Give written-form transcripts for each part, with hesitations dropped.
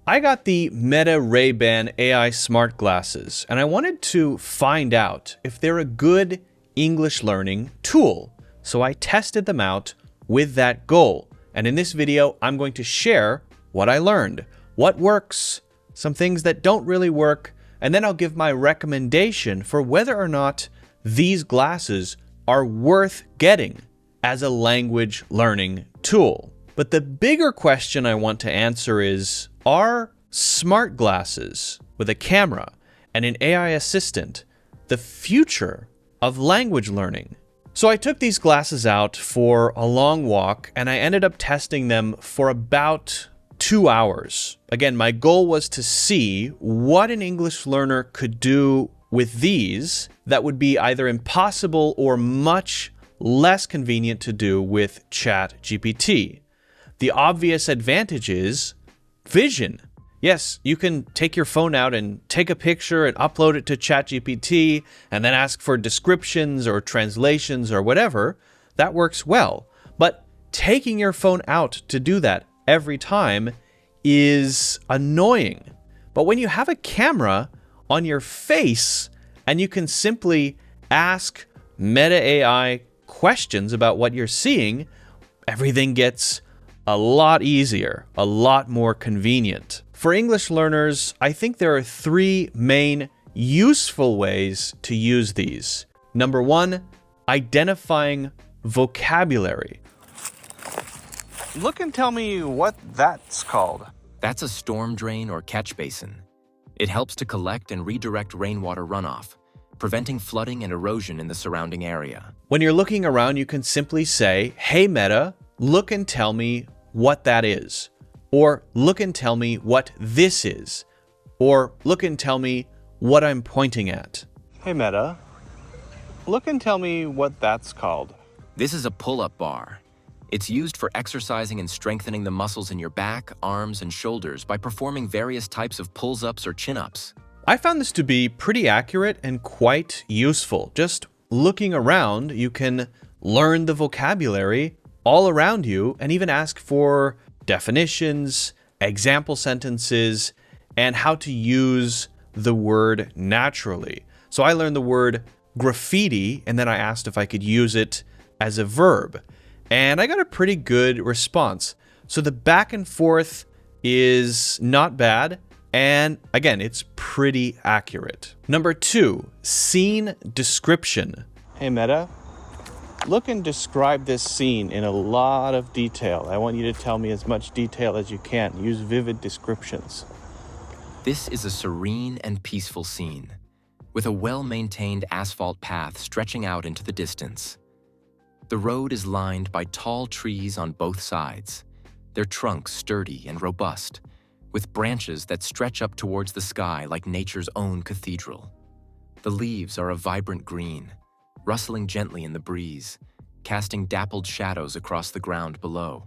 I got the Meta Ray-Ban AI smart glasses, and I wanted to find out if they're a good English learning tool. So I tested them out with that goal. And in this video, I'm going to share what I learned, what works, some things that don't really work, and then I'll give my recommendation for whether or not these glasses are worth getting as a language learning tool. But the bigger question I want to answer is, are smart glasses with a camera and an AI assistant the future of language learning? So I took these glasses out for a long walk and I ended up testing them for about 2 hours. Again, my goal was to see what an English learner could do with these that would be either impossible or much less convenient to do with ChatGPT. The obvious advantage is vision. Yes, you can take your phone out and take a picture and upload it to ChatGPT and then ask for descriptions or translations or whatever. That works well. But taking your phone out to do that every time is annoying. But when you have a camera on your face and you can simply ask Meta AI questions about what you're seeing, everything gets a lot easier, a lot more convenient. For English learners, I think there are 3 main useful ways to use these. Number 1, identifying vocabulary. Look and tell me what that's called. That's a storm drain or catch basin. It helps to collect and redirect rainwater runoff, preventing flooding and erosion in the surrounding area. When you're looking around, you can simply say, "Hey Meta, look and tell me what that is." Or look and tell me what this is. Or look and tell me what I'm pointing at. Hey Meta, look and tell me what that's called. This is a pull-up bar. It's used for exercising and strengthening the muscles in your back, arms, and shoulders by performing various types of pulls-ups or chin-ups. I found this to be pretty accurate and quite useful. Just looking around, you can learn the vocabulary all around you and even ask for definitions, example sentences, and how to use the word naturally. So I learned the word graffiti, and then I asked if I could use it as a verb. And I got a pretty good response. So the back and forth is not bad. And again, it's pretty accurate. Number 2, scene description. Hey Meta, look and describe this scene in a lot of detail. I want you to tell me as much detail as you can. Use vivid descriptions. This is a serene and peaceful scene, with a well-maintained asphalt path stretching out into the distance. The road is lined by tall trees on both sides, their trunks sturdy and robust, with branches that stretch up towards the sky like nature's own cathedral. The leaves are a vibrant green, rustling gently in the breeze, casting dappled shadows across the ground below.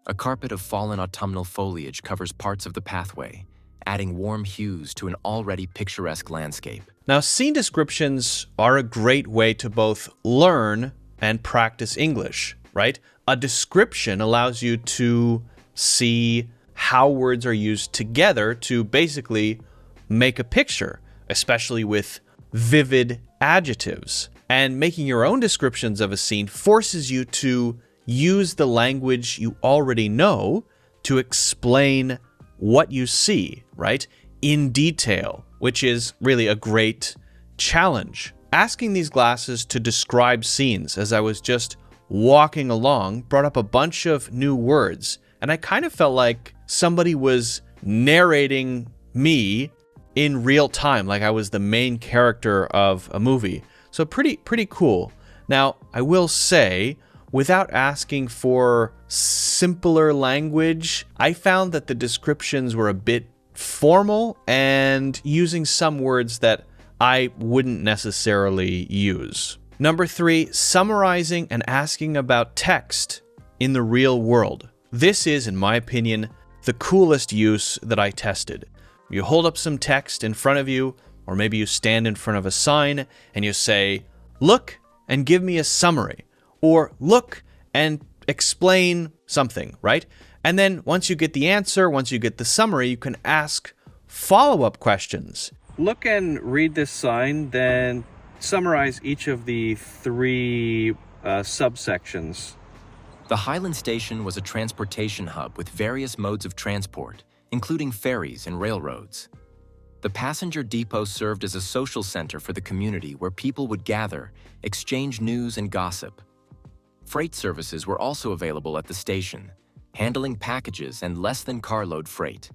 A carpet of fallen autumnal foliage covers parts of the pathway, adding warm hues to an already picturesque landscape. Now, scene descriptions are a great way to both learn and practice English, right? A description allows you to see how words are used together to basically make a picture, especially with vivid adjectives. And making your own descriptions of a scene forces you to use the language you already know to explain what you see, right? In detail, which is really a great challenge. Asking these glasses to describe scenes as I was just walking along brought up a bunch of new words, and I kind of felt like somebody was narrating me in real time, like I was the main character of a movie. So pretty cool. Now, I will say, without asking for simpler language, I found that the descriptions were a bit formal and using some words that I wouldn't necessarily use. Number 3, summarizing and asking about text in the real world. This is, in my opinion, the coolest use that I tested. You hold up some text in front of you, or maybe you stand in front of a sign and you say, "Look and give me a summary," or "Look and explain something," right? And then once you get the answer, once you get the summary, you can ask follow-up questions. Look and read this sign, then summarize each of the 3 subsections. The Highland Station was a transportation hub with various modes of transport, including ferries and railroads. The passenger depot served as a social center for the community where people would gather, exchange news and gossip. Freight services were also available at the station, handling packages and less than carload freight.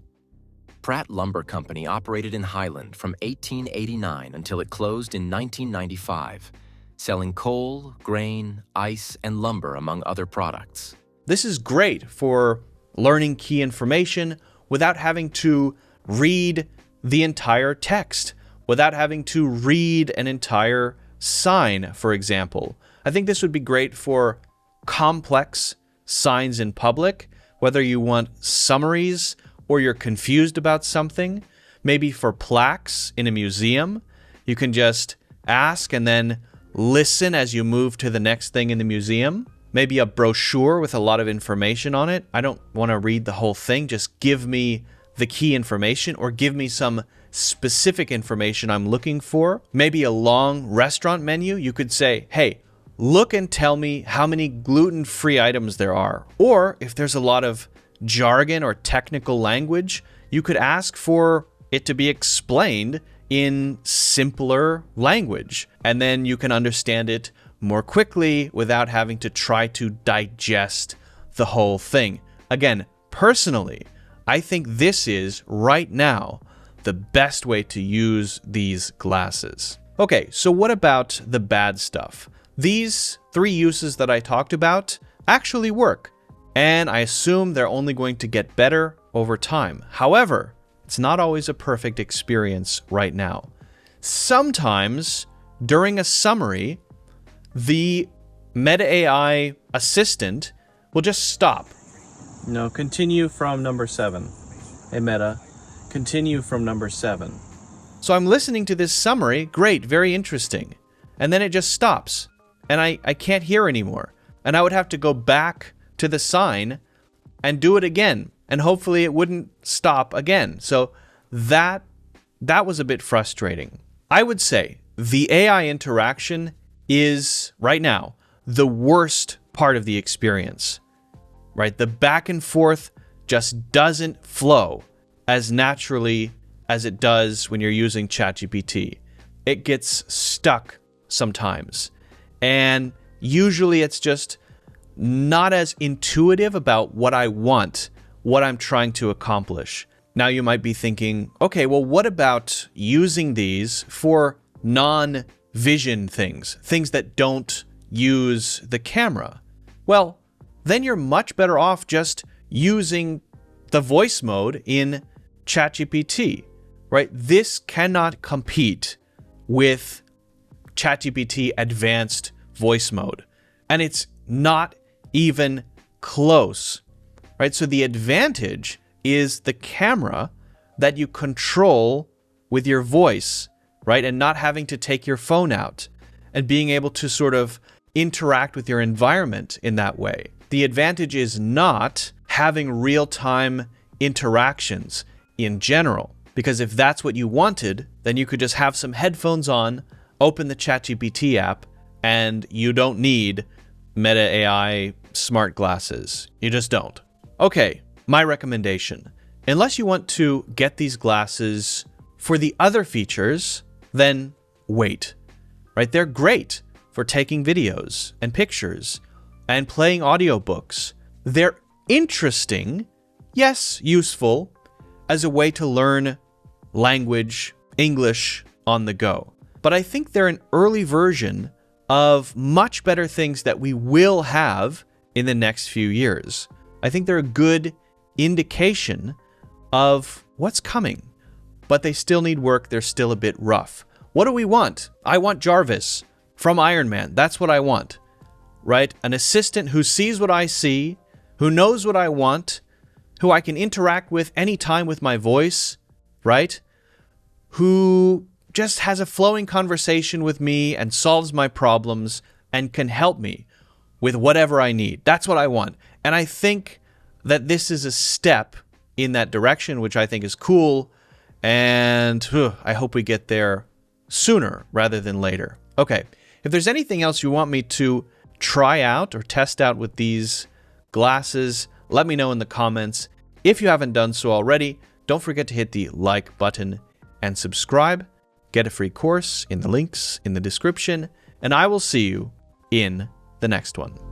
Pratt Lumber Company operated in Highland from 1889 until it closed in 1995, selling coal, grain, ice, and lumber, among other products. This is great for learning key information without having to read the entire text, without having to read an entire sign, for example. I think this would be great for complex signs in public, whether you want summaries or you're confused about something. Maybe for plaques in a museum, you can just ask and then listen as you move to the next thing in the museum. Maybe a brochure with a lot of information on it. I don't want to read the whole thing. Just give me the key information or give me some specific information I'm looking for. Maybe a long restaurant menu. You could say, hey, look and tell me how many gluten-free items there are. Or if there's a lot of jargon or technical language, you could ask for it to be explained in simpler language, and then you can understand it more quickly without having to try to digest the whole thing. Again, personally, I think this is, right now, the best way to use these glasses. Okay, so what about the bad stuff? These 3 uses that I talked about actually work, and I assume they're only going to get better over time. However, it's not always a perfect experience right now. Sometimes, during a summary, the Meta AI assistant will just stop. No, continue from number 7. Hey, Meta, continue from number 7. So I'm listening to this summary, great, very interesting. And then it just stops, and I can't hear anymore. And I would have to go back to the sign and do it again. And hopefully it wouldn't stop again. So that was a bit frustrating. I would say the AI interaction is, right now, the worst part of the experience, right? The back and forth just doesn't flow as naturally as it does when you're using ChatGPT. It gets stuck sometimes. And usually it's just not as intuitive about what I want, what I'm trying to accomplish. Now you might be thinking, okay, well, what about using these for non-vision things that don't use the camera? Well, then you're much better off just using the voice mode in ChatGPT, right? This cannot compete with ChatGPT advanced voice mode, and it's not even close, right? So the advantage is the camera that you control with your voice, right? And not having to take your phone out and being able to sort of interact with your environment in that way. The advantage is not having real-time interactions in general, because if that's what you wanted, then you could just have some headphones on, open the ChatGPT app, and you don't need Meta AI smart glasses. You just don't. Okay, my recommendation. Unless you want to get these glasses for the other features, then wait, right? They're great for taking videos and pictures and playing audiobooks. They're interesting, yes, useful, as a way to learn language, English on the go. But I think they're an early version of much better things that we will have in the next few years. I think they're a good indication of what's coming, but they still need work. They're still a bit rough. What do we want? I want Jarvis from Iron Man. That's what I want, right? An assistant who sees what I see, who knows what I want, who I can interact with anytime with my voice, right? Who just has a flowing conversation with me and solves my problems and can help me with whatever I need. That's what I want. And I think that this is a step in that direction, which I think is cool. And I hope we get there sooner rather than later. Okay, if there's anything else you want me to try out or test out with these glasses, let me know in the comments. If you haven't done so already, don't forget to hit the like button and subscribe. Get a free course in the links in the description, and I will see you in the next one.